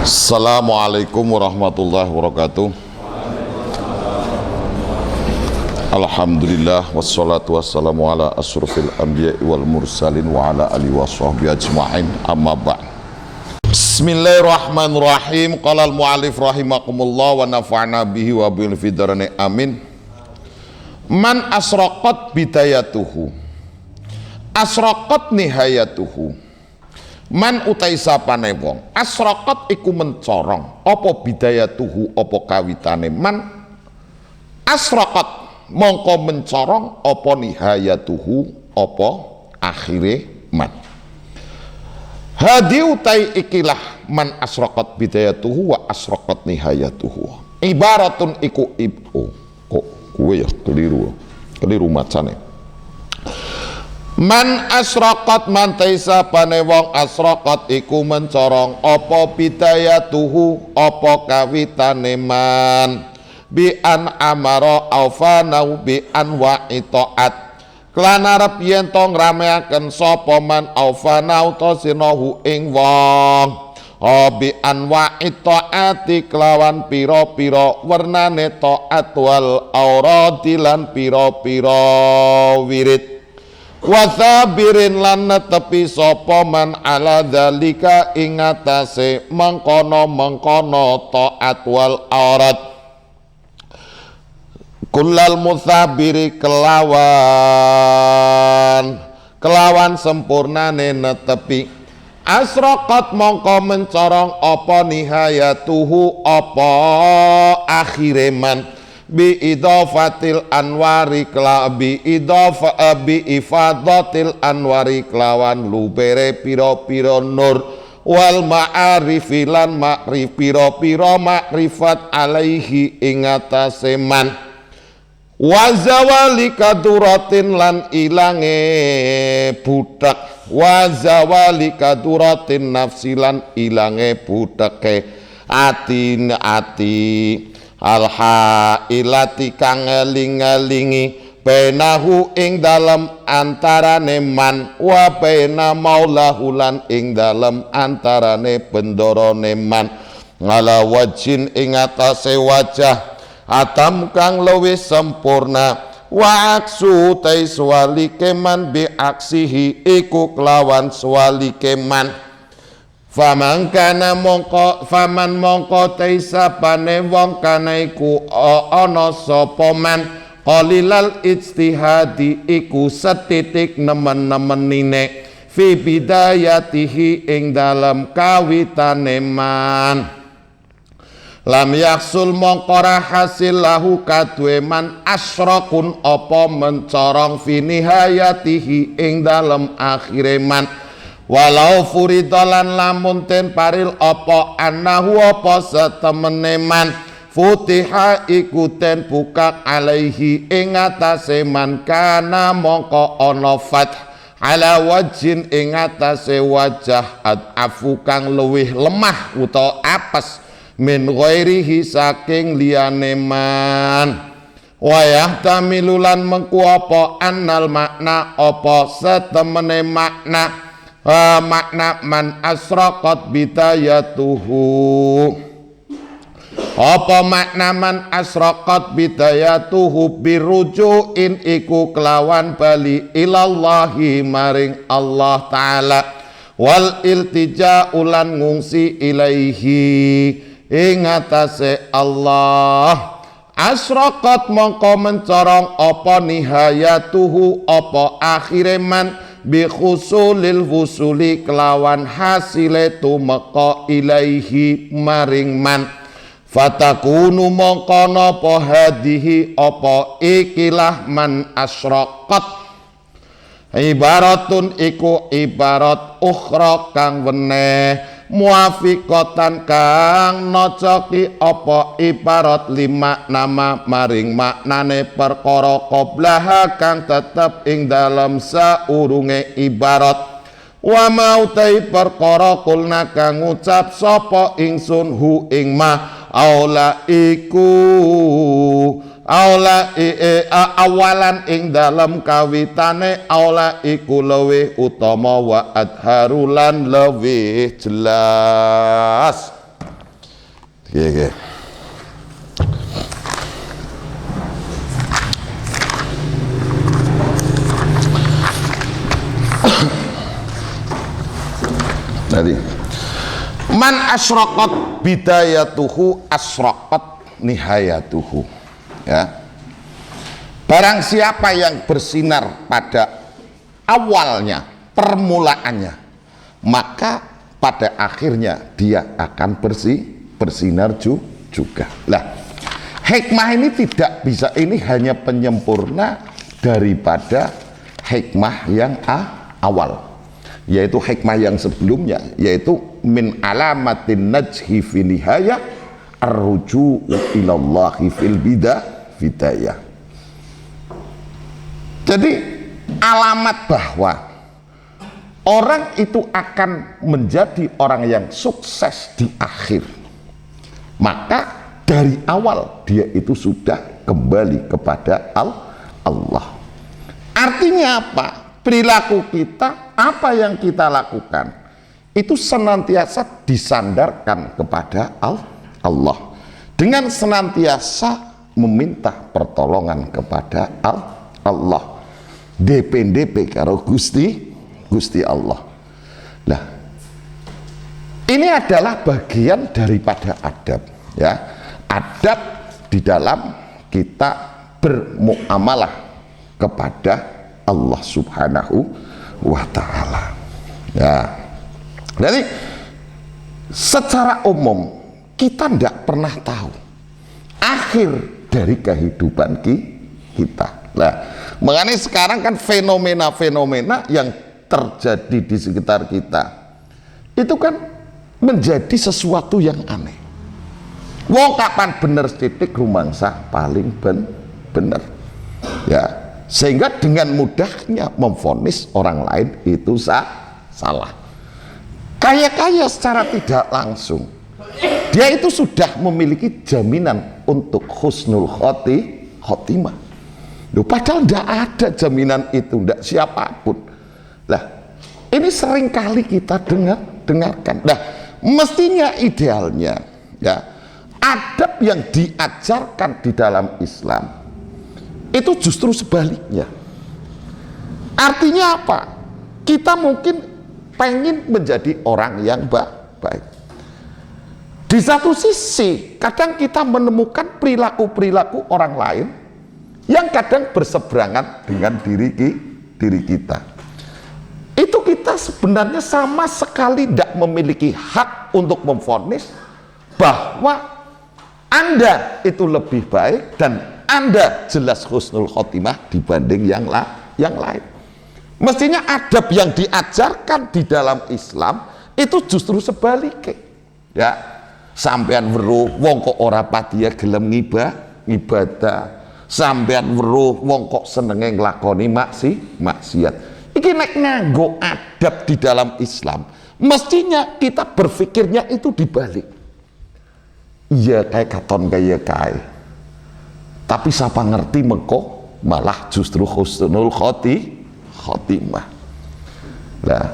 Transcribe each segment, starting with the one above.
Assalamualaikum warahmatullahi wabarakatuh. Alhamdulillah wassalatu wassalamu ala asrofil anbiya wal mursalin wa ala alihi wa sahbihi ajma'in, amma ba'd. Bismillahirrahmanirrahim. Qala al-mu'allif rahimakumullah wa nafa'na bihi wa bil fidarani amin. Man asraqat bidayatuhu asraqat nihayatuhu. Man utai sapane wong asraqat iku mencorong apa bidayatuhu apa kawitane man, asraqat mongko mencorong apa nihayatuhu apa akhire man. Hadi utai ikilah man asraqat bidayatuhu wa asraqat nihayatuhu ibaratun iku kok kuwe ya keliru macane. Man asraqat man taisa pane wong asraqat iku mencorong apa bidayatuhu apa kawitane man bi an amara aufanau bi an wa itaat klan arep yen to ngrameaken sapa man aufanau to sinahu ing wong bi an wa itaati kelawan pira-pira wernane taat wal auradilan pira-pira wirid wasabirin lan netepi sapa man ala dzalika ing atase mengkono taat wal aurat kullal musabiri kelawan sempurnane netepi asraqat mongko mencorong apa nihayatuhu apa akhire man bi idafatil anwari bi ifadatil anwari kelawan lubere piro-piro nur wal ma'arifi lan ma'rif piro-piro ma'rifat alaihi ing atase man wa zawali kaduratin lan ilange budak wa zawali kaduratin nafsi lan ilange budake ati alhailati kang ngeling-ngelingi benahu ing dalem antarane man wa bena maulahu lan ing dalem antarane bendorone man ngala wajin ing atase wajah atam kang luwih sempurna wa aksu tai swalike man bi aksihi iku kelawan swalike man. Faman mongko taisa pane wong kana iku ana sapa man qalilal ijtihadi iku setitik nemen-nemenine fi bidayatihi ing dalam kawitane man lam yaksul mongko ra hasil lahu kadue man asraqun apa mencorong fi nihayatihi ing dalam akhire man walau furidalan lamun ten paril apa annahu apa satemene man futiha iku ten buka alaihi ing atase man kana mongko ana fath ala wajhin ing atase wajah afu kang luwih lemah utawa apes min ghairihi saking liyane man wa yahtamilulan mengku apa annal makna apa satemene makna makna man asraqat bidayatuhu apa makna man asraqat bidayatuhu birujuin iku kelawan bali ilallahi maring Allah Ta'ala wal iltija ulan ngungsi ilaihi ing atase Allah asraqat mongko mencorong apa nihayatuhu apa akhire man bi khusulil wusuli kelawan hasile tumeka ilaihi maring man fatakunu mongko napa hadihi apa ikilah man asraqat ibaratun iku ibarat ukhra kang weneh muafiqatan kang nocoki apa ibarat lima nama maring maknane perkara qablaha kang tetep ing dalam saurunge ibarat wa mautai perkara kulna kang ngucap sapa ingsun hu ing ma aula iku awalan ing dalam kawitane aula iku luwih utama wa adharulan luwih jelas. Oke. Jadi man asyraqat bidayatuhu asyraqat nihayatuhu, ya. Barang siapa yang bersinar pada awalnya, permulaannya, maka pada akhirnya dia akan bersinar juga. Lah, hikmah ini tidak bisa, ini hanya penyempurna daripada hikmah yang awal, yaitu hikmah yang sebelumnya, yaitu min alamatin najhi fi nihayah arruju'u ilallahi fil bidayah. Jadi alamat bahwa orang itu akan menjadi orang yang sukses di akhir, maka dari awal dia itu sudah kembali kepada Allah. Artinya apa? Perilaku kita, apa yang kita lakukan, itu senantiasa disandarkan kepada Allah, dengan senantiasa meminta pertolongan kepada Allah. DP karo Gusti Allah. Nah, ini adalah bagian daripada adab, ya. Adab di dalam kita bermuamalah kepada Allah Subhanahu wa ta'ala, ya. Jadi secara umum kita tidak pernah tahu akhir dari kehidupan kita. Nah, mengenai sekarang kan fenomena-fenomena yang terjadi di sekitar kita itu kan menjadi sesuatu yang aneh. Wong kapan bener sithik rumangsa paling bener, ya, sehingga dengan mudahnya memvonis orang lain itu salah. Kaya secara tidak langsung dia itu sudah memiliki jaminan untuk husnul khotimah. Loh, padahal tidak ada jaminan itu, tidak siapapun. Lah, ini sering kali kita dengarkan. Nah, mestinya idealnya, ya, adab yang diajarkan di dalam Islam itu justru sebaliknya. Artinya apa? Kita mungkin pengen menjadi orang yang baik. Di satu sisi, kadang kita menemukan perilaku-perilaku orang lain yang kadang berseberangan dengan diri kita. Itu kita sebenarnya sama sekali tidak memiliki hak untuk memvonis bahwa Anda itu lebih baik dan Anda jelas husnul khotimah dibanding yang lain. Mestinya adab yang diajarkan di dalam Islam itu justru sebaliknya, ya. Sampean weruh wong kok ora patiya gelem ibadah, sampean weruh wong kok senenge nglakoni maksiat. Iki nek nganggo adab di dalam Islam, mestinya kita berpikirnya itu dibalik. Iya kayak katon kaya kae. Tapi siapa ngerti mengko malah justru husnul khotimah. Nah,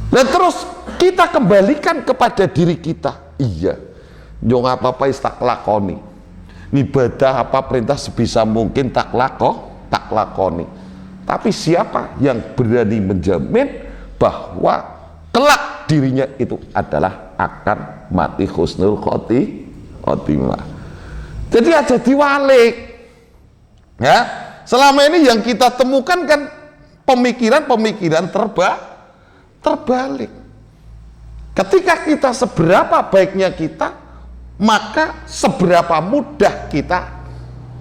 dan terus kita kembalikan kepada diri kita. Iya, yo apa-apa tak lakoni. Ibadah apa perintah sebisa mungkin tak lakoni. Tapi siapa yang berani menjamin bahwa kelak dirinya itu adalah akan mati husnul khotimah. Jadi ada diwalik, ya. Selama ini yang kita temukan kan pemikiran-pemikiran terbalik. Ketika kita seberapa baiknya kita, maka seberapa mudah kita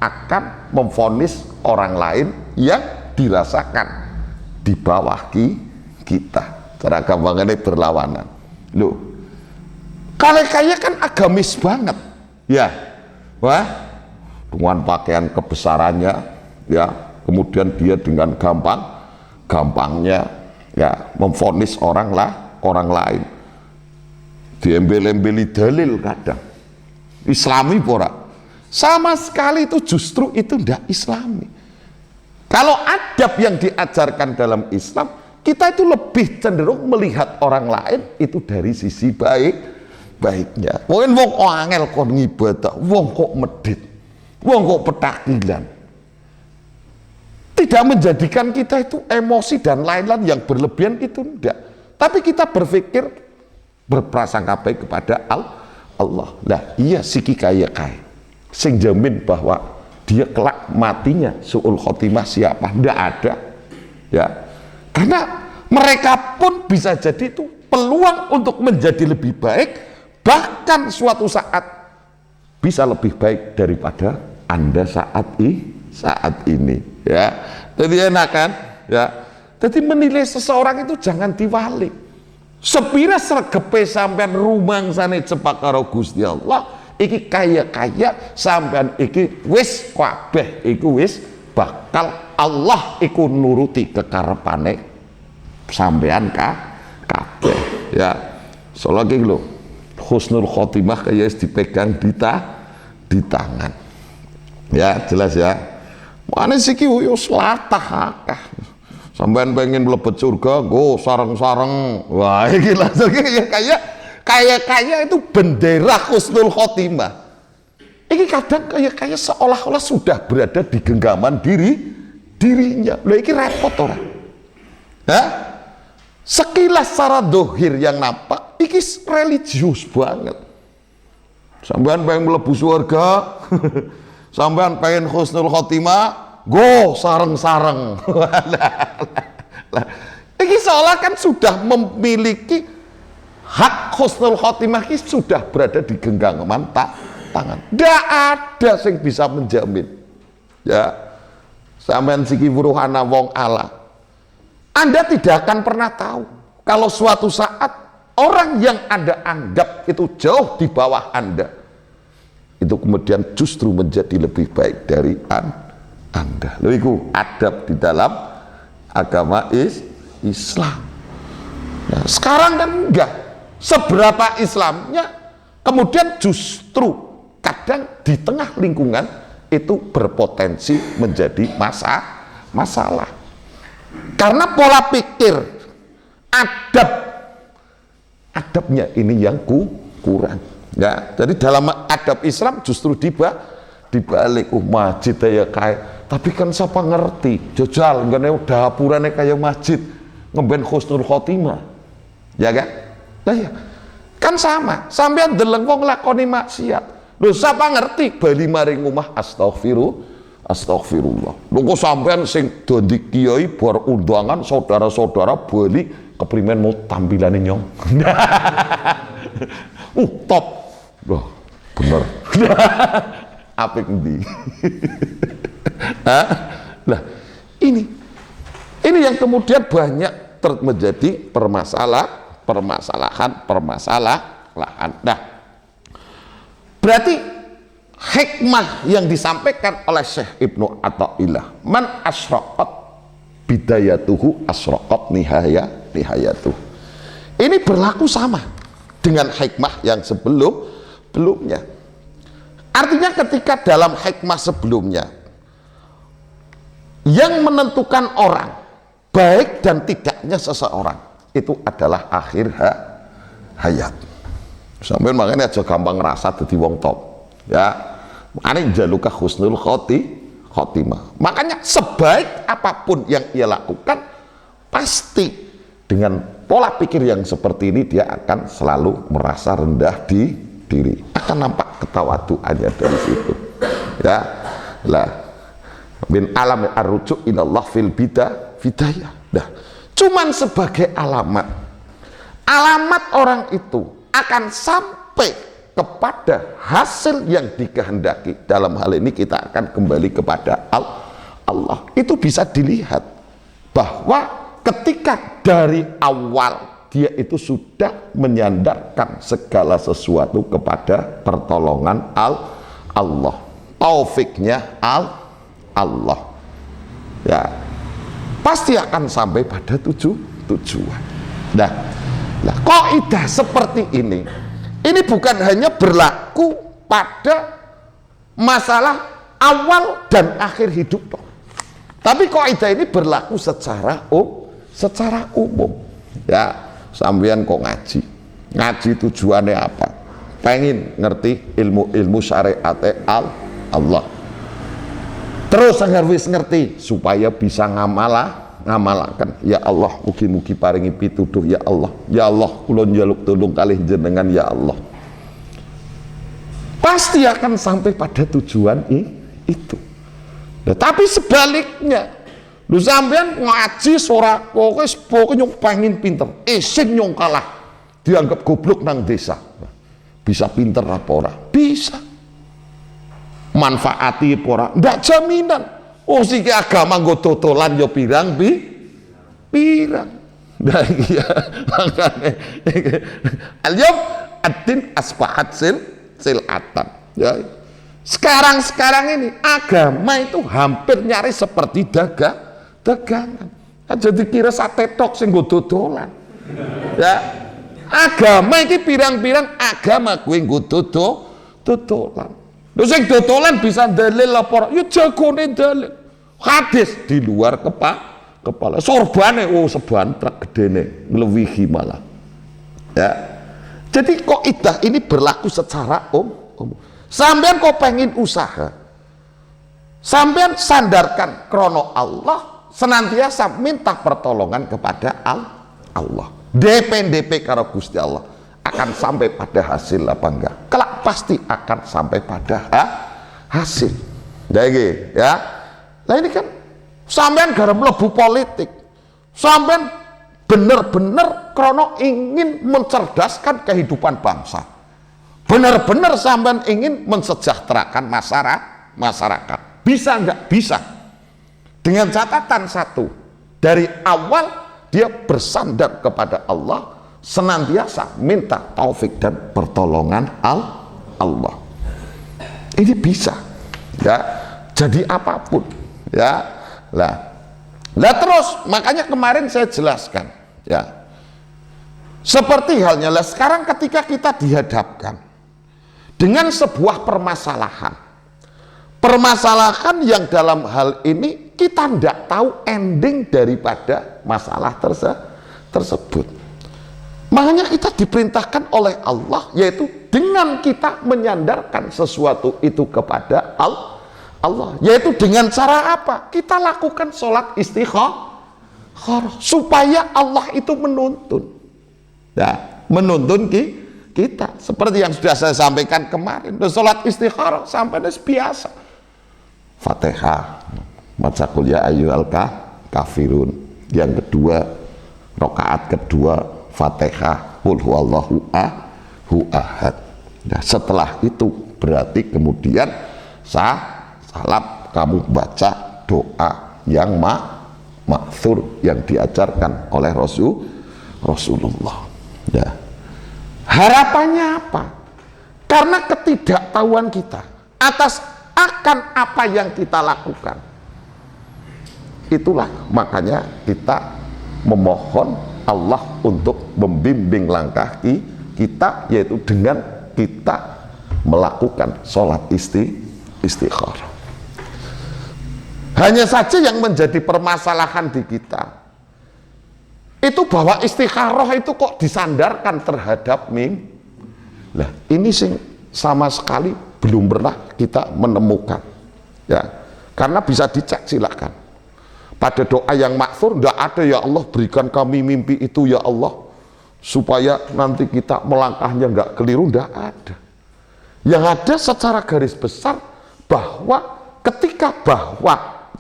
akan memvonis orang lain yang dirasakan di bawah kita. Cara gampangnya berlawanan. Loh, kalau kayak kan agamis banget, ya. Wah, dengan pakaian kebesarannya, ya, kemudian dia dengan gampangnya, ya, memvonis orang lain. Diembel-embeli dalil kadang. Islami pora. Sama sekali itu justru itu tidak Islami. Kalau adab yang diajarkan dalam Islam, kita itu lebih cenderung melihat orang lain itu dari sisi baik, baiknya. Mungkin wong angel kon ngibadah, wong kok medit, wong kok petakilan. Tidak menjadikan kita itu emosi dan lain-lain yang berlebihan, itu enggak. Tapi kita berpikir berprasangka baik kepada Allah. Nah, iya siki kaya sing jamin bahwa dia kelak matinya suul khotimah siapa? Enggak ada. Ya. Karena mereka pun bisa jadi itu peluang untuk menjadi lebih baik, bahkan suatu saat bisa lebih baik daripada Anda saat ini, ya. Jadi enak kan, ya. Jadi menilai seseorang itu jangan diwalik. Sepira sregepe sampean rumang sane cepak karo Gusti Allah, iki kaya sampean iki wis kabeh iku wis bakal Allah iku nuruti kekarepane sampean kabeh, ya. Soalnya iki lho, husnul khotimah kaya dipegang di tangan. Ya, jelas ya. Mana sih yo selatah akeh. Sampean pengen mlebet surga, go sareng-sareng. Wah, iki langsung kayak itu bendera husnul khotimah. Iki kadang kayak seolah-olah sudah berada di genggaman dirinya. Lah iki repot orang. Hah? Sekilas secara dohir yang nampak, iki religius banget. Sampean pengen mlebu surga, sampean pengen husnul khotimah, go sareng-sareng. Ini seolah kan sudah memiliki hak husnul khotimah, ini sudah berada di genggaman tangan. Tidak ada yang bisa menjamin. Ya, sampean siki wuruhana wong ala. Anda tidak akan pernah tahu kalau suatu saat orang yang Anda anggap itu jauh di bawah Anda, itu kemudian justru menjadi lebih baik dari Anda. Lalu itu adab di dalam agama Islam. Nah, sekarang kan enggak. Seberapa Islamnya, kemudian justru kadang di tengah lingkungan itu berpotensi menjadi masalah. Karena pola pikir, adabnya ini yang kurang. Ya, jadi dalam adab Islam justru dibalik masjid ya kayak, tapi kan siapa ngerti jajal nggak dapurane kayak masjid ngemben husnul khotimah, ya kan? Nah ya, kan sama sampean deleng wong lakoni maksiat, lho siapa ngerti bali maring omah astagfirullah. Lho kok sampean sing dondi kiai bar undangan saudara-saudara bali keprimen mau tampilane nyong. Top. Wah, bener. Apik ndi? Nah, ini yang kemudian banyak menjadi permasalahan. Nah, berarti hikmah yang disampaikan oleh Syekh Ibnu Athaillah, man asyraqat bidayatuhu asyraqat nihayatuh. Ini berlaku sama dengan hikmah yang sebelumnya. Artinya ketika dalam hikmah sebelumnya yang menentukan orang baik dan tidaknya seseorang itu adalah akhir hayat. Sampai makanya aja gampang ngerasa dadi wong top, ya. Makanya jaluka husnul khotimah. Makanya sebaik apapun yang ia lakukan, pasti dengan pola pikir yang seperti ini dia akan selalu merasa rendah di diri. Akan nampak ketawaduannya dari situ. Ya, lah min alam ar-rujuk ilallah fil bidayah. Nah, cuman sebagai alamat orang itu akan sampai kepada hasil yang dikehendaki. Dalam hal ini kita akan kembali kepada Allah. Itu bisa dilihat bahwa ketika dari awal dia itu sudah menyandarkan segala sesuatu kepada pertolongan Allah, taufiknya Allah, ya, pasti akan sampai pada tujuan. Nah, kaidah seperti ini bukan hanya berlaku pada masalah awal dan akhir hidup, tapi kaidah ini berlaku secara umum. Ya, sampeyan kok ngaji tujuannya apa? pengen ngerti ilmu syariat Allah. Terus agar wis ngerti supaya bisa ngamalakan. Ya Allah, mugi-mugi paringi pituduh ya Allah. Ya Allah, kula njaluk tulung kalih jenengan ya Allah. Pasti akan sampai pada tujuan itu. Nah, tapi sebaliknya, lu sampean ngaji ora pokoke nyong pengen pinter, sing nyong kalah dianggap goblok nang desa. Bisa pinter apa ora? Bisa. Manfaati apa ora? Ndak jaminan. Oh siki agama nggo totolan yo pirang pirang. Nah iya makane al-yawm ad-din asbahat silatan. Ya. Sekarang ini agama itu hampir nyaris seperti dagangan. Jadi kira sate tok sing nggo dodolan. Ya. Agama iki pirang-pirang agama kuwi nggo dodolan. Lho sing dodolan bisa dalil apa? Ya jagone dalil. Hadis di luar kepala. Sorbane seban truk gedene nglewihi malah. Ya. Jadi kok idah ini berlaku secara umum. Sampean kok pengen usaha, sampean sandarkan krono Allah, senantiasa minta pertolongan kepada Allah. DP karo Gusti Allah akan sampai pada hasil apa enggak? Kelak pasti akan sampai pada hasil. Ya. Nah ini kan sampean gara mlebu politik, sampean bener-bener krono ingin mencerdaskan kehidupan bangsa. Benar-benar sampean ingin mensejahterakan masyarakat. Bisa enggak? Bisa. Dengan catatan satu, dari awal dia bersandar kepada Allah, senantiasa minta taufik dan pertolongan Allah. Ini bisa. Ya. Jadi apapun. Ya. Lah terus makanya kemarin saya jelaskan, ya. Seperti halnya lah sekarang ketika kita dihadapkan dengan sebuah permasalahan yang dalam hal ini kita tidak tahu ending daripada masalah tersebut. Makanya kita diperintahkan oleh Allah, yaitu dengan kita menyandarkan sesuatu itu kepada Allah, yaitu dengan cara apa? Kita lakukan sholat istikharah supaya Allah itu menuntun, ya, menuntun kita seperti yang sudah saya sampaikan kemarin. Sholat istikharah sampai biasa, Fatihah, maca qul ya ayyuhal kafirun. Yang kedua, rakaat kedua, Fatihah, qul huwallahu ahad. Nah, setelah itu berarti kemudian salam kamu baca doa yang ma'thur yang diajarkan oleh Rasulullah. Ya. Harapannya apa? Karena ketidaktahuan kita atas akan apa yang kita lakukan. Itulah makanya kita memohon Allah untuk membimbing langkah kita, yaitu dengan kita melakukan sholat istikharah. Hanya saja yang menjadi permasalahan di kita itu bahwa istikharah itu kok disandarkan terhadap Lah ini sing sama sekali belum pernah kita menemukan, ya. Karena bisa dicek, silakan. Pada doa yang ma'thur tidak ada ya Allah berikan kami mimpi itu ya Allah supaya nanti kita melangkahnya nggak keliru, tidak ada. Yang ada secara garis besar bahwa bahwa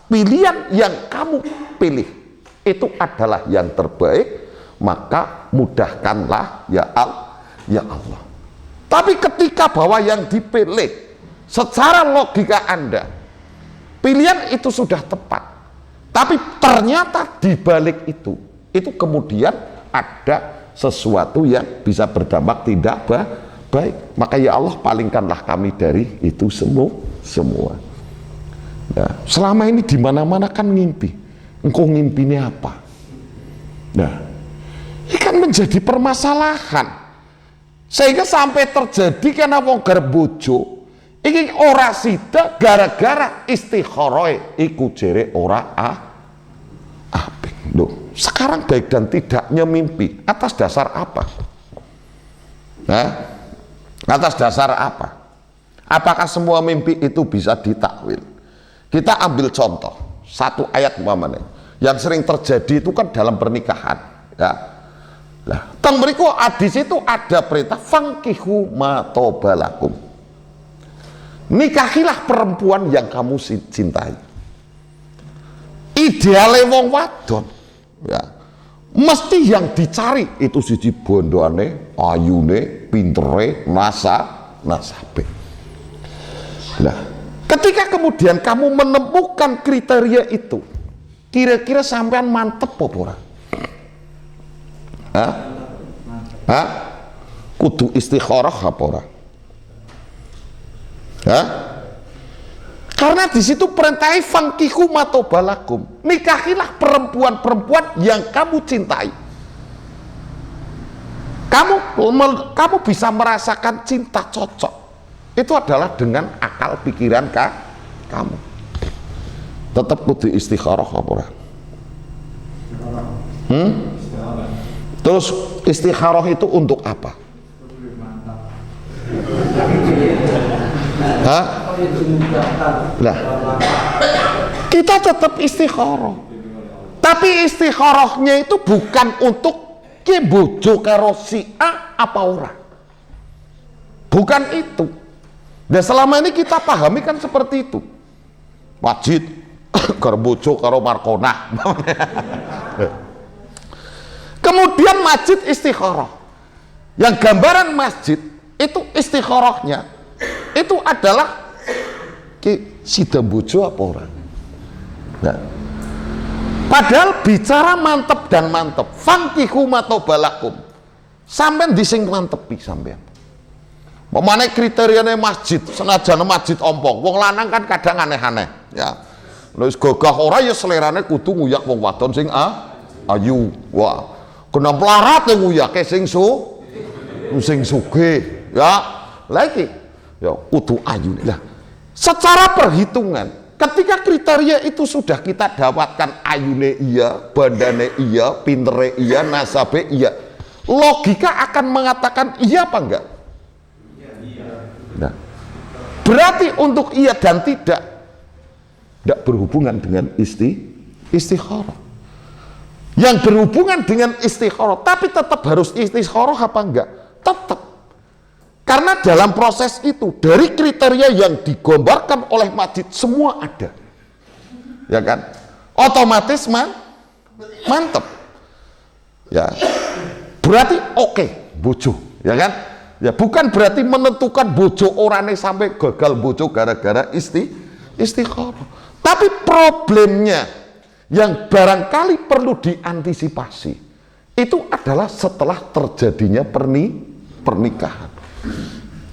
pilihan yang kamu pilih itu adalah yang terbaik, maka mudahkanlah ya Allah. Tapi ketika bahwa yang dipilih secara logika Anda pilihan itu sudah tepat, tapi ternyata di balik itu kemudian ada sesuatu yang bisa berdampak tidak baik, maka ya Allah palingkanlah kami dari itu semua. Ya, selama ini di mana-mana kan ngimpi. Engkau ngimpinya apa? Nah, ini kan menjadi permasalahan sehingga sampai terjadi karena wong gerbojo ini ora sida gara-gara istikharah iku jere ora apik. Loh, sekarang baik dan tidaknya mimpi atas dasar apa? Nah, Atas dasar apa? Apakah semua mimpi itu bisa ditakwil? Kita ambil contoh satu ayat umpamanya yang sering terjadi itu kan dalam pernikahan, ya. Lah, teng mriku hadis itu ada perintah fangkihu ma tobalakum. Nikahilah perempuan yang kamu cintai. Ideale wong wadon, ya, mesti yang dicari itu siji bondone, ayune, pintere, nasabe. Nah, ketika kemudian kamu menemukan kriteria itu, kira-kira sampean mantep apa ora? Hah? Kudu istikharah apa ora? Hah? Karena di situ perintahnya fangkihu matobalakum, nikahilah perempuan-perempuan yang kamu cintai. Kamu bisa merasakan cinta cocok. Itu adalah dengan akal pikiran kamu. Tetap kudu istikharah apa ora? Terus istikharah itu untuk apa? Hah? Lah, kita tetap istikharah. Tapi istikharahnya itu bukan untuk ki bojo karo si A apa ora. Bukan itu. Dan selama ini kita pahami kan seperti itu. Wajib karo bojo karo Markona. Kemudian masjid istikharah. Yang gambaran masjid itu istikharahnya itu adalah ki sida bojo apa orang. Nah, padahal bicara mantep dan mantep, fangkihu matobalakum, sampean dising mantepi sampean. Pemane kriteriane masjid, senajan masjid ompong, wong lanang kan kadang aneh-aneh, ya. Wis gagah ora ya selerane kudu nguyak wong wadon sing ayu. Wah, kena melarat nguyake sing sugih, ya. Lagi ya kudu ayu. Lah, secara perhitungan ketika kriteria itu sudah kita dapatkan, ayune iya, bandane iya, pintere iya, nasabe iya, logika akan mengatakan iya apa enggak? Nah, berarti untuk iya dan tidak berhubungan dengan istikharah. Yang berhubungan dengan istikharah tapi tetap harus istikharah apa enggak? Tetap. Karena dalam proses itu dari kriteria yang digambarkan oleh masjid semua ada, ya kan? Otomatis mantep, ya. Berarti oke, bojo, ya kan? Ya bukan berarti menentukan bojo orane sampai gagal bojo gara-gara istikharah. Tapi problemnya yang barangkali perlu diantisipasi itu adalah setelah terjadinya pernikahan.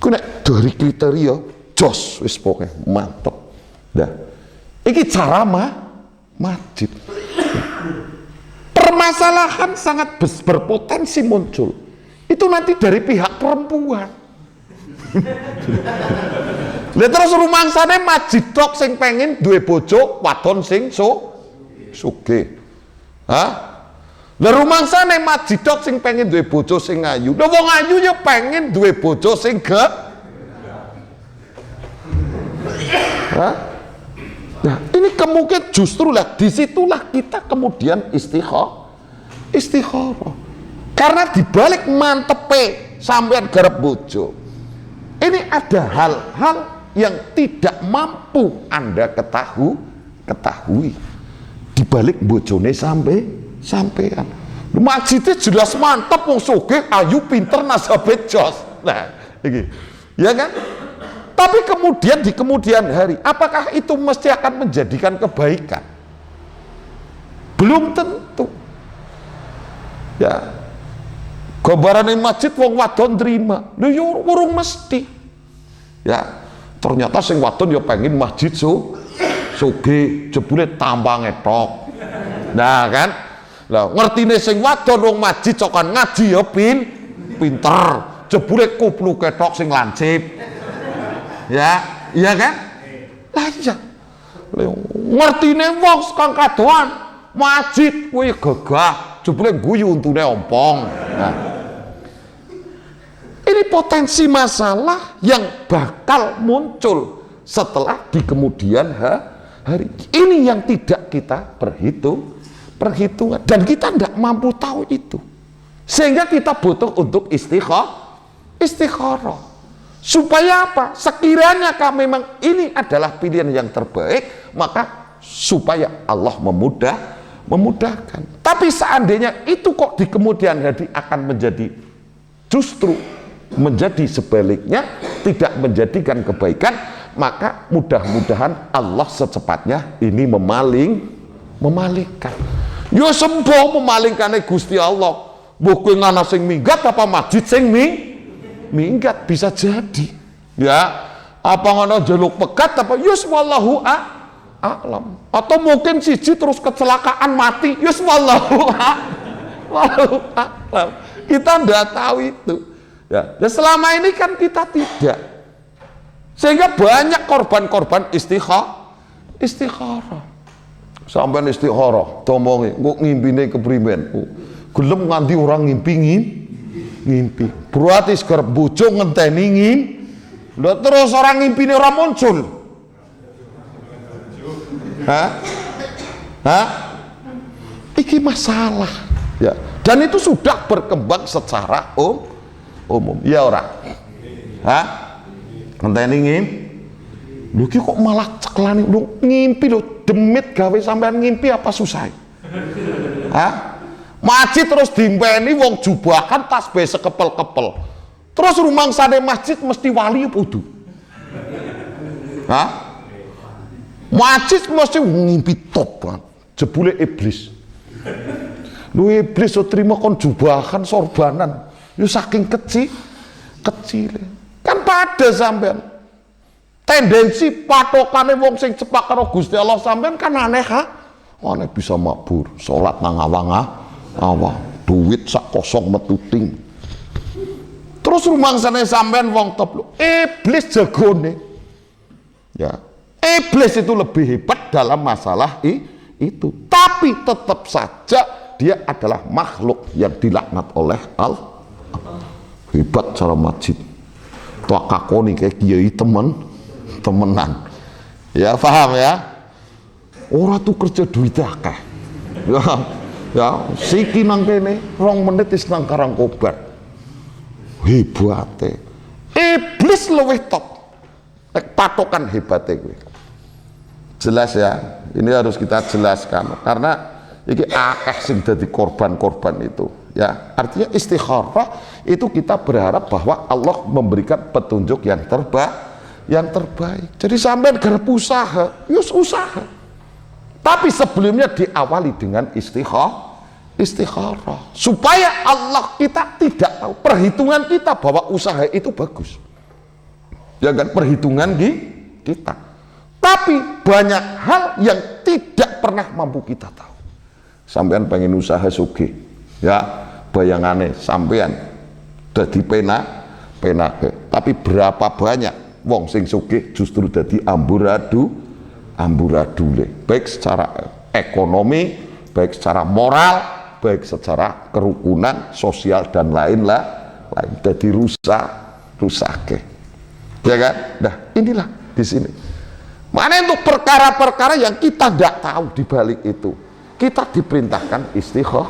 Kena dari kriteria jos wis pokoke mantep. Nah, iki cara masjid. Permasalahan sangat berpotensi muncul. Itu nanti dari pihak perempuan. Lah terus rumangsane masjid tok sing pengen duwe bojo wadon sing sugih. Hah? Lah rumangsane masjid tok sing pengen duwe bojo sing ayu. Lah wong ayu ya pengen duwe bojo sing Hah? Nah, ini kemungkinan justru lah disitulah kita kemudian istikharah. Karena dibalik mantepe sampean garap bojo, ini ada hal-hal yang tidak mampu Anda ketahui dibalik bojone sampean. Masjidnya jelas mantap, wong sugih, ayu, pinter, nasabe jos. Nah, iki. Ya kan? Tapi kemudian di kemudian hari, apakah itu mesti akan menjadikan kebaikan? Belum tentu. Ya. Gambarane masjid wong wadon terima. Lho ya urung mesti. Ya. Ternyata sing wadon ya pengen masjid sugih, jebule tambange tok. Nah, kan? Lah ngertine sing wadon wong masjid cokan ngaji ya pinter, jebule kupluke tok sing lancip. Ya, iya kan? Lah iya. Ngertine wong kang kadoan masjid kuwi gagah, jebule guyu untune ompong. Nah, ini potensi masalah yang bakal muncul setelah di kemudian hari. Ini yang tidak kita perhitungan, dan kita tidak mampu tahu itu, sehingga kita butuh untuk istikharah. Supaya apa? Sekiranya memang ini adalah pilihan yang terbaik, maka supaya Allah memudahkan. Tapi seandainya itu kok di kemudian hari akan menjadi justru menjadi sebaliknya, tidak menjadikan kebaikan, maka mudah-mudahan Allah secepatnya ini memalingkan. Yo sembuh memalingkannya Gusti Allah. Mbok kowe ngana sing minggat apa masjid sing minggat, bisa jadi. Ya, apa ngono jaluk pegat apa yus wallahu a'lam. Atau mungkin siji terus kecelakaan mati, yus wallahu a'lam. Kita ndak tahu itu. Ya, dan selama ini kan kita tidak. Sehingga banyak korban-korban istikharah. Sampai istikharah, tomongi, kok ngimpine keprimen. Gelem nganti orang ngimpi. Berarti seger bojo ngenteni lho terus orang ngimpine ora muncul. Iki masalah. Ya, dan itu sudah berkembang secara umum. Ya ora? Ngenteni lho iki kok malah ceklani lho ngimpi lho, demit gawe sampean ngimpi apa susah? Masjid terus dimpeni wong jubahan tasbih sekepel-kepel. Terus rumangsane masjid mesti wali kudu. Masjid mesti ngimpi top kan. Jebule iblis. Lu iblis so terima kon jubahan sorbanan. Yo saking kecil. Kan pada sampean. Tendensi patokane wong sing cepak karo Gusti Allah sampean kan aneh aneh bisa mabur, salat nang awang duit sak kosong metuting. Terus rumangsane sampean wong top iblis jagone. Ya, iblis itu lebih hebat dalam masalah itu. Tapi tetap saja dia adalah makhluk yang dilaknat oleh Allah. Hebat cara masjid. Tua kakoni kayak kiai temenan. Ya paham ya? Ora tuh kerja duit akeh. Ya, siki nang kene 2 menit wis nang Karangkobar. Hebate. Iblis luwih top. Patokan hebate kuwi. Jelas ya, ini harus kita jelaskan karena iki akeh sing dadi korban-korban itu. Ya, artinya istikharah itu kita berharap bahwa Allah memberikan petunjuk yang terbaik. Jadi sampean garap usaha, yus usaha. Tapi sebelumnya diawali dengan istikharah supaya Allah kita tidak tahu perhitungan kita bahwa usaha itu bagus. Ya kan, perhitungan kita. Tapi banyak hal yang tidak pernah mampu kita tahu. Sampean pengen usaha sugih, ya bayangane sampean dadi penake. Tapi berapa banyak wong sing sugih justru dadi amburadule, baik secara ekonomi, baik secara moral, baik secara kerukunan sosial dan lain jadi rusake, ya kan? Nah inilah di sini. Mana untuk perkara-perkara yang kita tidak tahu di balik itu, kita diperintahkan istikharah.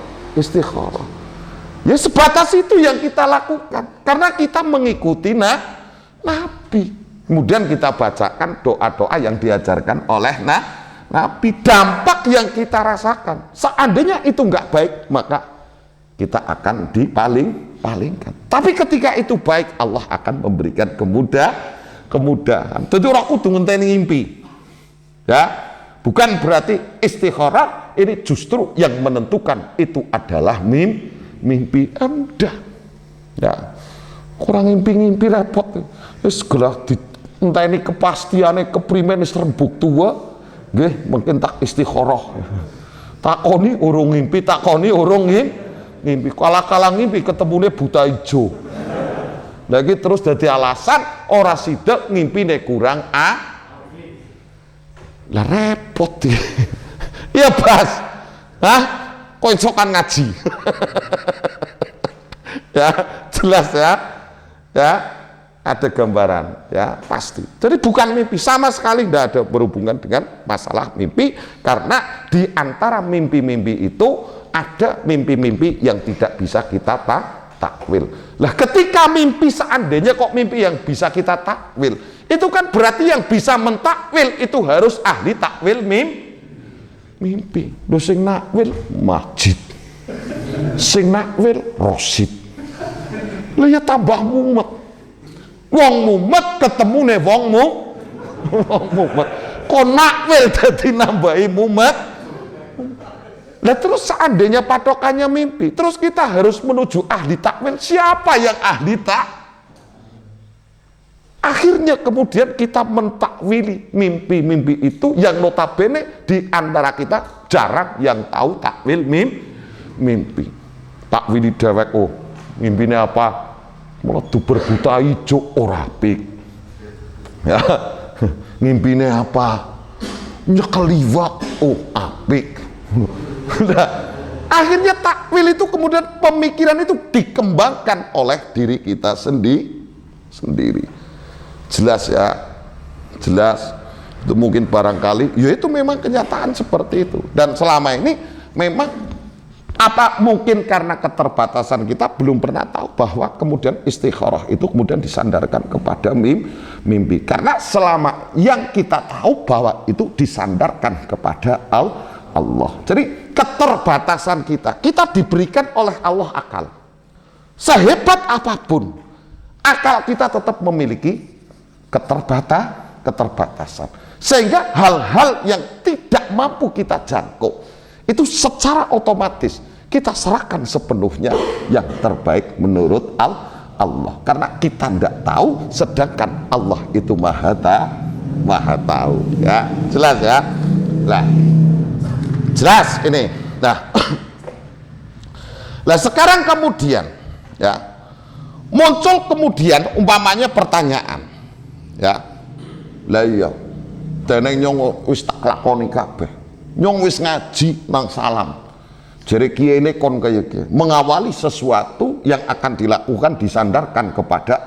Ya sebatas itu yang kita lakukan, karena kita mengikuti Nabi. Kemudian kita bacakan doa-doa yang diajarkan oleh Nabi. Dampak yang kita rasakan, seandainya itu nggak baik, maka kita akan dipalingkan. Tapi ketika itu baik, Allah akan memberikan kemudahan. Tentu orang kudu ngenteni ngimpi. Ya, bukan berarti istikharah ini justru yang menentukan itu adalah mimpi Anda. Ya, kurang ngimpi repot. Segala entah ini kepastiannya keprimen rembuk tua, mungkin tak istikharah. Takoni urung ngimpi, takoni urung ngimpi. Kala-kala ngimpi ketemunya buta hijau. Lagi terus jadi alasan orang sidak ngimpine kurang lah repot ya. Iya Bas, kok isokan ngaji. Ya jelas ya. ya ada gambaran, ya pasti. Jadi bukan mimpi, sama sekali tidak ada berhubungan dengan masalah mimpi, karena di antara mimpi-mimpi itu ada mimpi-mimpi yang tidak bisa kita takwil. Lah ketika mimpi, seandainya kok mimpi yang bisa kita takwil, itu kan berarti yang bisa mentakwil itu harus ahli takwil mimpi. Lho sing nakwil Majid, sing nakwil Rosid. Lah ya tambah mumet. Wong mumet ketemu nih wong mumet. Kok nakwil dadi nambahi mumet. Lah terus seandainya patokannya mimpi, terus kita harus menuju ahli takwil. Siapa yang ahli Akhirnya kemudian kita mentakwili mimpi-mimpi itu yang notabene di antara kita jarang yang tahu takwil mimpi. Takwili dewek, oh mimpinya apa? Meledu berbuta hijau ora apik. Ya, mimpinya apa? Nyekel liwat, oh apik. Nah, akhirnya takwil itu kemudian pemikiran itu dikembangkan oleh diri kita sendiri. Jelas ya, jelas. Itu mungkin barangkali, ya itu memang kenyataan seperti itu. Dan selama ini memang apa mungkin karena keterbatasan kita belum pernah tahu bahwa kemudian istikharah itu kemudian disandarkan kepada mimpi. Karena selama yang kita tahu bahwa itu disandarkan kepada Allah. Jadi keterbatasan kita diberikan oleh Allah akal. Sehebat apapun, akal kita tetap memiliki keterbatasan. Sehingga hal-hal yang tidak mampu kita jangkau, itu secara otomatis kita serahkan sepenuhnya yang terbaik menurut Allah, karena kita tidak tahu, sedangkan Allah itu maha tahu. Ya jelas ya. Nah jelas ini. Nah sekarang kemudian ya muncul kemudian umpamanya pertanyaan, ya lah iya deneng nyong wis tak lakoni kabeh, nyong wis ngaji nang salam, jere kiai ini kon kaya kiai mengawali sesuatu yang akan dilakukan disandarkan kepada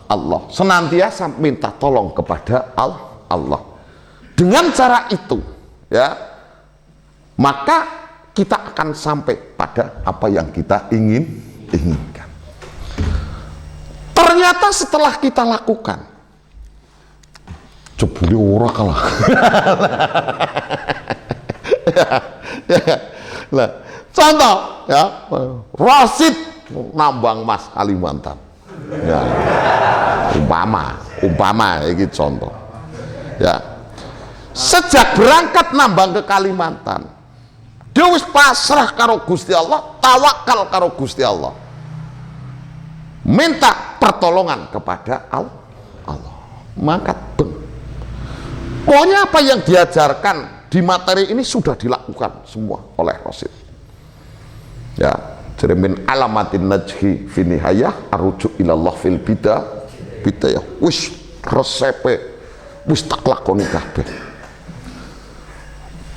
Allah, senantiasa minta tolong kepada Allah. Dengan cara itu ya maka kita akan sampai pada apa yang kita inginkan. Ternyata setelah kita lakukan, jebule ora kalah. Nah, contoh ya, Rosid nambang emas Kalimantan. Ya, umpama iki contoh. Ya. Sejak berangkat nambang ke Kalimantan, dia wis pasrah karo Gusti Allah, tawakal karo Gusti Allah. Minta pertolongan kepada Allah. Mangkat beng. Pokoknya apa yang diajarkan di materi ini sudah dilakukan semua oleh Rosid. Ya, jadi min alamatin najhi fi nihayah arrujuk ilallah fil bidayah. Wis resepe wis tak lakoni kabeh.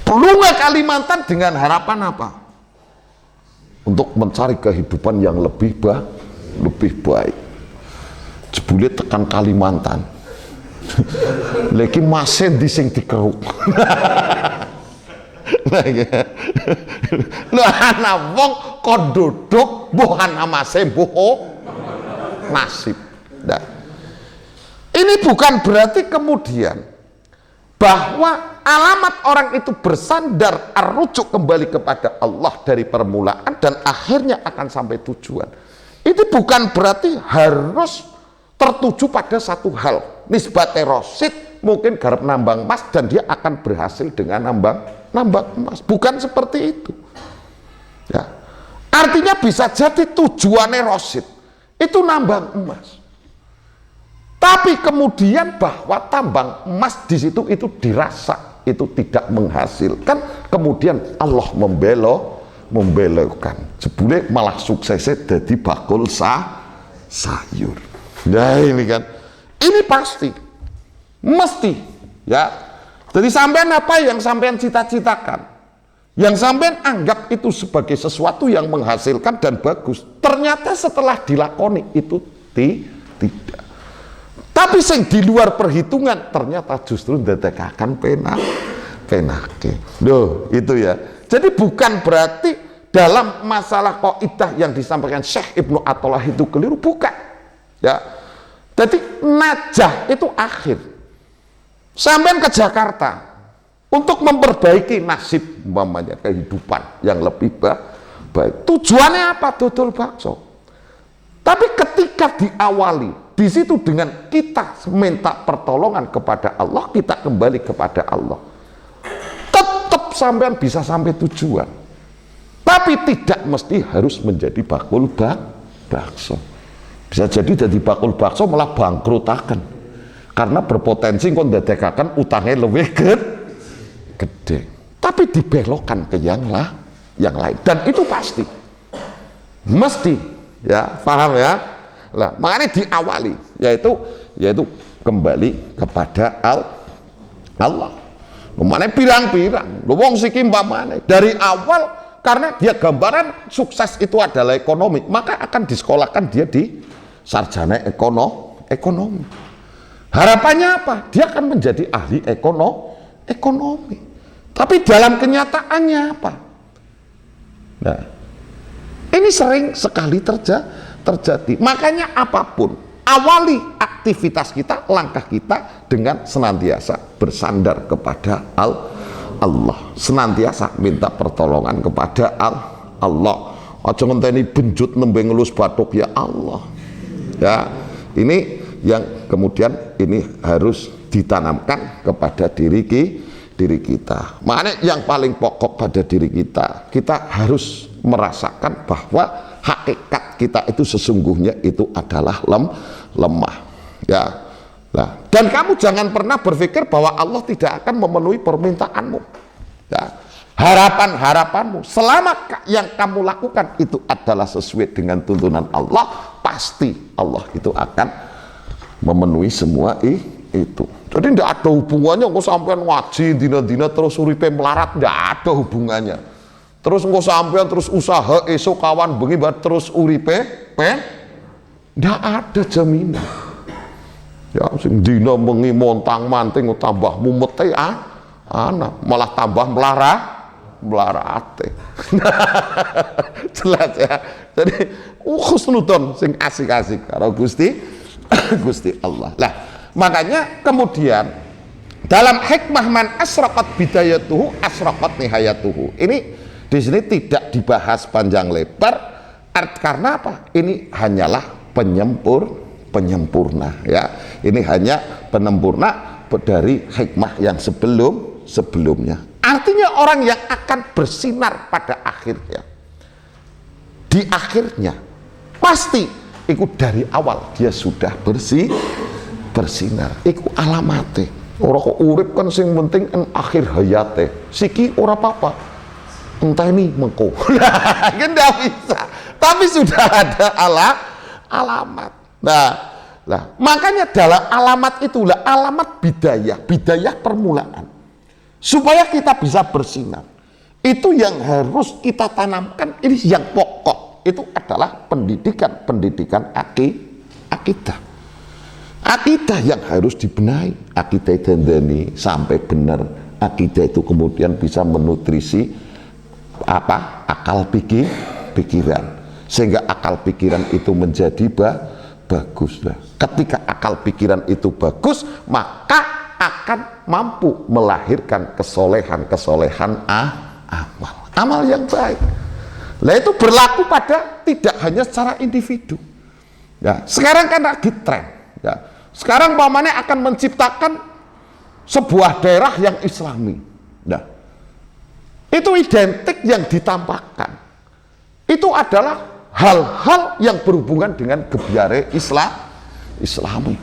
Pelunga Kalimantan dengan harapan apa? Untuk mencari kehidupan yang lebih baik. Jebule tekan Kalimantan. Lagi masih di sing dikeruk. Lho ana wong kok duduk mbuh ana masih mbuh nasib. Nah, ini bukan berarti kemudian bahwa alamat orang itu bersandar rujuk kembali kepada Allah dari permulaan dan akhirnya akan sampai tujuan. Itu bukan berarti harus tertuju pada satu hal. Nisbate Rosid mungkin garap nambang emas dan dia akan berhasil dengan nambang emas. Bukan seperti itu. Ya. Artinya bisa jadi tujuannya Rosid itu nambang emas. Tapi kemudian bahwa tambang emas di situ itu dirasa itu tidak menghasilkan, kemudian Allah membelokkan. Jebule malah suksesnya jadi bakul sayur. Nah ini kan, ini pasti, mesti, ya. Jadi sampean apa yang sampean cita-citakan, yang sampean anggap itu sebagai sesuatu yang menghasilkan dan bagus, ternyata setelah dilakoni itu tidak. Tapi sing di luar perhitungan ternyata justru ndadekaken penake. Loh, itu ya. Jadi bukan berarti dalam masalah kaidah yang disampaikan Syekh Ibnu Athaillah itu keliru, bukan. Ya. Jadi najah itu akhir. Sampai ke Jakarta untuk memperbaiki nasib umpamanya kehidupan yang lebih baik. Tujuannya apa? Dodol bakso. Tapi ketika diawali di situ dengan kita minta pertolongan kepada Allah, kita kembali kepada Allah, tetap sampean bisa sampai tujuan. Tapi tidak mesti harus menjadi bakul bakso. Bisa jadi bakul bakso malah bangkrutakan, karena berpotensi kok ndadekaken utangnya lebih gede. Tapi dibelokkan ke yang lain, dan itu pasti mesti, ya, paham ya. Lah, makanya diawali yaitu kembali kepada Allah. Mana pirang-pirang wong siki mbamane dari awal, karena dia gambaran sukses itu adalah ekonomi, maka akan disekolahkan dia di sarjana ekonomi. Harapannya apa? Dia akan menjadi ahli ekonomi. Tapi dalam kenyataannya apa? Nah, ini sering sekali terjadi. Makanya apapun, awali aktivitas kita, langkah kita dengan senantiasa bersandar kepada Allah, senantiasa minta pertolongan kepada Allah. Aja ngenteni benjut nembe ngelus batuk, ya Allah. Ya, ini yang kemudian ini harus ditanamkan kepada diri kita. Makanya yang paling pokok pada diri kita harus merasakan bahwa hakikat kita itu sesungguhnya itu adalah lemah, ya. Nah, dan kamu jangan pernah berpikir bahwa Allah tidak akan memenuhi permintaanmu, ya. Harapanmu selama yang kamu lakukan itu adalah sesuai dengan tuntunan Allah, pasti Allah itu akan memenuhi semua itu. Jadi tidak ada hubungannya kok sampean ngaji dina-dina terus uripe melarat, tidak ada hubungannya. Terus engko sampean terus usaha esok kawan bengi terus uripe ndak ada jaminan. Ya sing dina bengi montang-manting tambah mumete ana malah tambah melarate. Jelas ya. Jadi husnudon sing asik-asik karo Gusti Allah. Lah, makanya kemudian dalam hikmah man asraqat bidayatuhu asraqat nihayatuhu. Ini di sini tidak dibahas panjang lebar, karena apa? Ini hanyalah penyempurna, ya. Ini hanya penyempurna dari hikmah yang sebelumnya. Artinya orang yang akan bersinar pada akhirnya, di akhirnya pasti ikut dari awal dia sudah bersinar. Iku alamate. Orang kok urip kan sing penting akhir hayate. Siki ora apa-apa. Entah ini mengko, kan tidak bisa. Tapi sudah ada alamat. Nah, makanya dalam alamat itulah alamat bidayah permulaan. Supaya kita bisa bersinar. Itu yang harus kita tanamkan. Ini yang pokok. Itu adalah pendidikan akidah. Akidah yang harus dibenahi. Akidah dandani sampai benar. Akidah itu kemudian bisa menutrisi akal pikiran, sehingga akal pikiran itu menjadi bagus. Ketika akal pikiran itu bagus, maka akan mampu melahirkan kesolehan amal yang baik. Nah, itu berlaku pada tidak hanya secara individu, ya. Sekarang kan lagi tren, ya. Sekarang pamannya akan menciptakan sebuah daerah yang islami. Nah, itu identik yang ditampakkan. Itu adalah hal-hal yang berhubungan dengan gebyare Islami.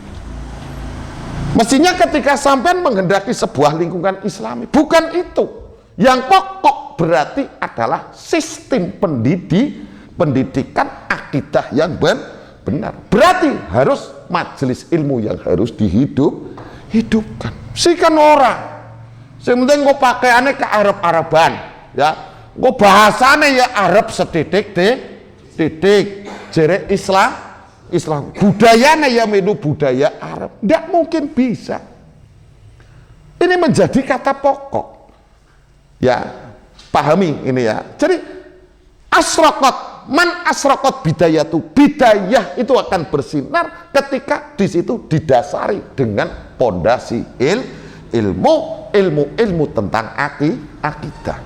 Mestinya ketika sampean menghendaki sebuah lingkungan Islami, bukan itu. Yang pokok berarti adalah sistem pendidikan akidah yang benar. Berarti harus majelis ilmu yang harus dihidupkan. Sikan orang. Yang penting gue pakaiannya ke Arab-Araban, ya. Gue bahasanya ya Arab setitik, jere Islam. Budayanya ya melu budaya Arab. Tidak mungkin bisa. Ini menjadi kata pokok. Ya, pahami ini ya. Jadi asraqat, man asraqat bidayah itu akan bersinar ketika di situ didasari dengan pondasi ilmu tentang akidah.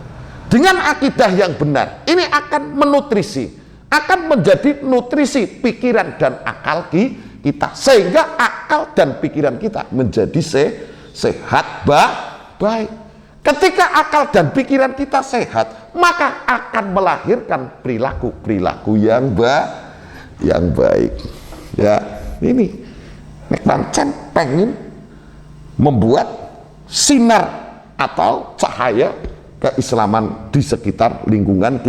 Dengan akidah yang benar, ini akan menutrisi, akan menjadi nutrisi pikiran dan akal kita, sehingga akal dan pikiran kita menjadi sehat baik. Ketika akal dan pikiran kita sehat, maka akan melahirkan perilaku yang baik. Ya, ini nek pancen pengen membuat sinar atau cahaya keislaman di sekitar lingkungan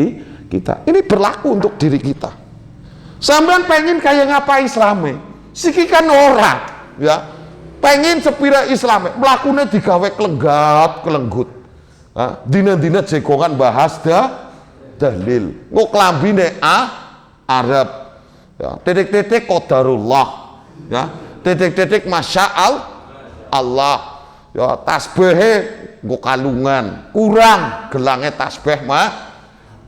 kita. Ini berlaku untuk diri kita. Sampean pengen kayak ngapa Islame? Siki kan ora, ya. Pengen sepira Islame, melakukannya digawe kelenggut. Dina-dina jegongan bahas dalil. Ngok lambine Arab. Ya, titik-titik qadarullah. Ya, titik-titik masya Allah. Ya, tasbihe nggo kalungan, kurang gelangnya tasbih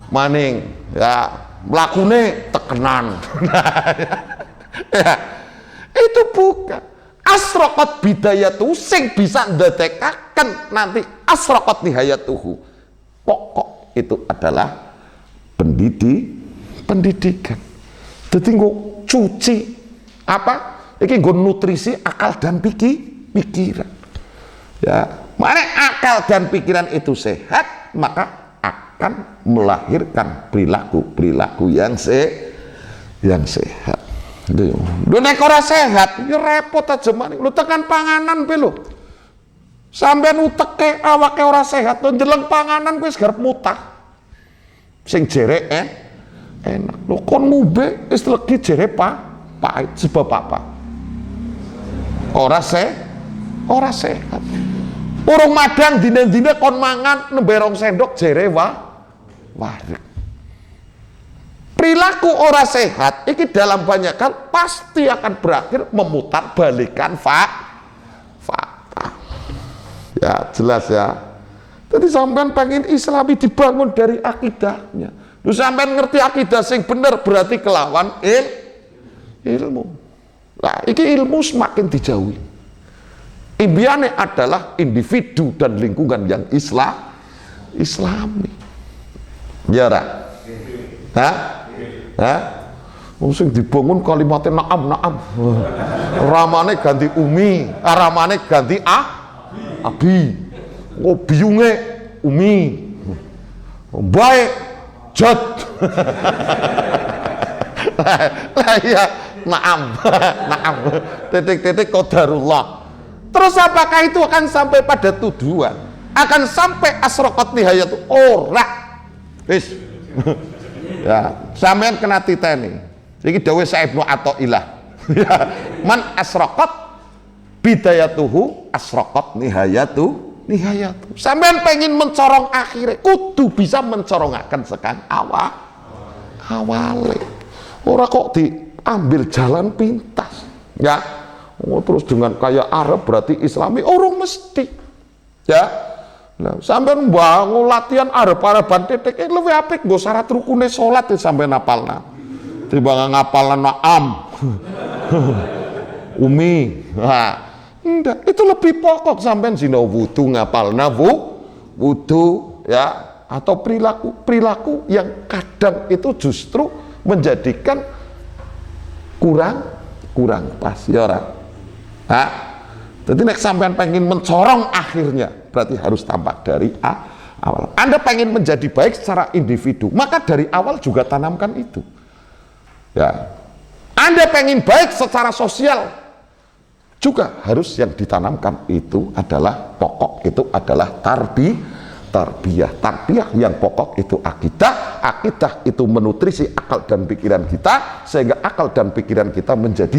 maning. Ya, mlakune tekenan. Ya, itu bukan asraqat bidayatuhu sing bisa ndadekaken nanti asraqat nihayatuhu. Pokok itu adalah pendidikan. Dadi nggo cuci apa? Iki nggo nutrisi akal dan pikiran. Ya, mana akal dan pikiran itu sehat, maka akan melahirkan perilaku yang sehat. Lho nek ora sehat, ya repot aja maning. Lu tekan panganan pe lho. Sampeyan uteke awake ora sehat, ndeleng panganan kuwi garep mutah. Sing jerek enak. Lho kon ngombe wis legi jere pahit sebab apa? Ora sehat. Urung madang dina-dina kon mangan nembe 2 sendok jere warik. Perilaku ora sehat iki dalam banyak hal pasti akan berakhir memutar balikan fakta. Ya jelas ya. Jadi sampean pengen Islami dibangun dari akidahnya. Lu sampean ngerti akidah sing bener berarti kelawan ilmu. Nah, iki ilmu semakin dijauhi. Impiannya adalah individu dan lingkungan yang Islami. Ya ora? Sing dibangun kalimatnya naam. Ramane ganti umi, ramane ganti abi. Oh biyunge umi. Baik jad. Lah iya, naam. Titik-titik qadarullah. Terus apakah itu akan sampai pada tujuan? Akan sampai asraqat nihayatu? Ora. Wis. Ya, sampean kena titeni. Iki dawuh Ibnu Athaillah. Man asraqat bidayatuhu asraqat nihayatu. Sampean pengen mencorong akhirnya, kudu bisa mencorongaken sekang awale. Ora kok diambil jalan pintas. Ya. Terus dengan kayak Arab berarti Islami orang mesti. Ya. Nah, sampean bangun latihan Arab-Araban titik luwih apik nggo syarat rukune salat sampean hafalna. Timbang ngapalna naam. Umi. Nah, enggak, itu lebih pokok sampean sinau wudu ngapalna wudu ya, atau perilaku yang kadang itu justru menjadikan kurang pas ya ora. Jadi nek sampean pengen mencorong akhirnya berarti harus tampak dari awal. Anda pengen menjadi baik secara individu, maka dari awal juga tanamkan itu. Ya. Anda pengen baik secara sosial, juga harus yang ditanamkan itu adalah pokok, itu adalah tarbiyah yang pokok itu akidah itu menutrisi akal dan pikiran kita sehingga akal dan pikiran kita menjadi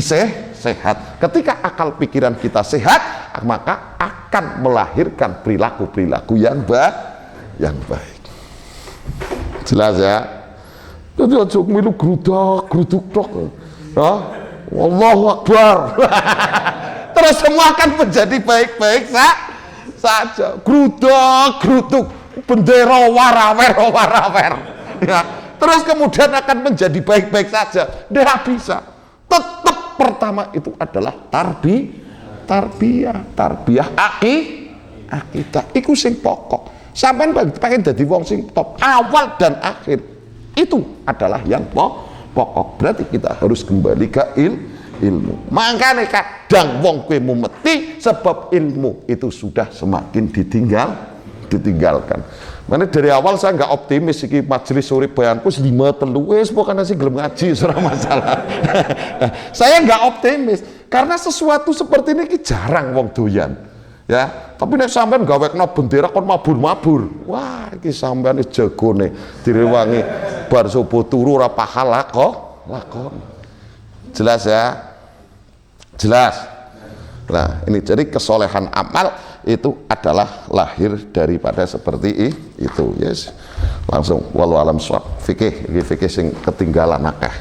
sehat. Ketika akal pikiran kita sehat, maka akan melahirkan perilaku yang baik. Jelas ya. Jadi aja milu gruduk tok. Allahu Akbar. Terus semua akan menjadi baik-baik saja. Geruduk, bendera warawer. Ya. Terus kemudian akan menjadi baik-baik saja. Tidak bisa. Tetap pertama itu adalah tarbiyah akidah. Iku sing pokok. Sampai pengen jadi wong sing top awal dan akhir. Itu adalah yang pokok. Berarti kita harus kembali ke ilmu. Makanya kadang wong kowe mumeti sebab ilmu itu sudah semakin ditinggalkan. Mana dari awal saya nggak optimis iki majelis sore bayanku 5-3 wis pokoknya sih gelem ngaji ora masalah. Saya nggak optimis karena sesuatu seperti ini jarang wong doyan. Ya, tapi nek sampean gawekno bendera kon mabur-mabur. Wah, iki sampean jagone direwangi bar subuh turu ora pahala kok lakon. Jelas ya? Jelas. Nah, ini jadi kesolehan amal itu adalah lahir daripada seperti itu. Yes. Langsung walau alam swab fikih sing ketinggalan akeh.